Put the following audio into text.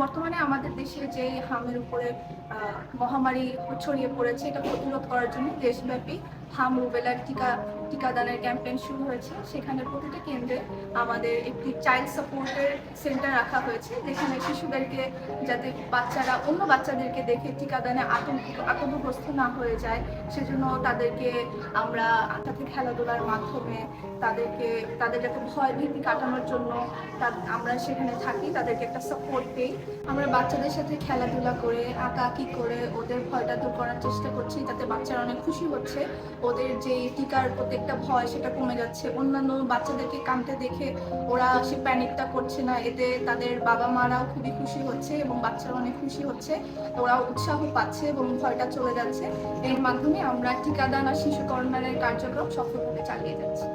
বর্তমানে আমাদের দেশে যে হামের উপরে মহামারী ছড়িয়ে পড়েছে, এটা প্রতিরোধ করার জন্য দেশব্যাপী হাম রুবেলার টিকাদানের ক্যাম্পেইন শুরু হয়েছে। সেখানে প্রতিটি কেন্দ্রে আমাদের একটি চাইল্ড সাপোর্টের সেন্টার রাখা হয়েছে, যেখানে শিশুদেরকে যাতে বাচ্চারা অন্য বাচ্চাদেরকে দেখে টিকাদানে আতঙ্কগ্রস্ত না হয়ে যায়, সেজন্য তাদেরকে আমরা সাথে খেলাধুলার মাধ্যমে তাদের যাতে ভয় ভীতি কাটানোর জন্য আমরা সেখানে থাকি, তাদেরকে একটা সাপোর্ট দিই। আমরা বাচ্চাদের সাথে খেলাধুলা করে আঁকাআঁকি করে ওদের ভয়টা দূর করার চেষ্টা করছি, যাতে বাচ্চারা অনেক খুশি হচ্ছে। ওদের যে টিকার প্রতি একটা ভয় সেটা কমে যাচ্ছে। অন্যান্য বাচ্চাদেরকে কাঁদতে দেখে ওরা সে প্যানিকটা করছে না, এতে তাদের বাবা মারাও খুবই খুশি হচ্ছে এবং বাচ্চারা অনেক খুশি হচ্ছে। ওরা উৎসাহ পাচ্ছে এবং ভয়টা চলে যাচ্ছে। এর মাধ্যমে আমরা টিকাদান আর শিশু কর্নারের কার্যক্রম সফলভাবে চালিয়ে যাচ্ছি।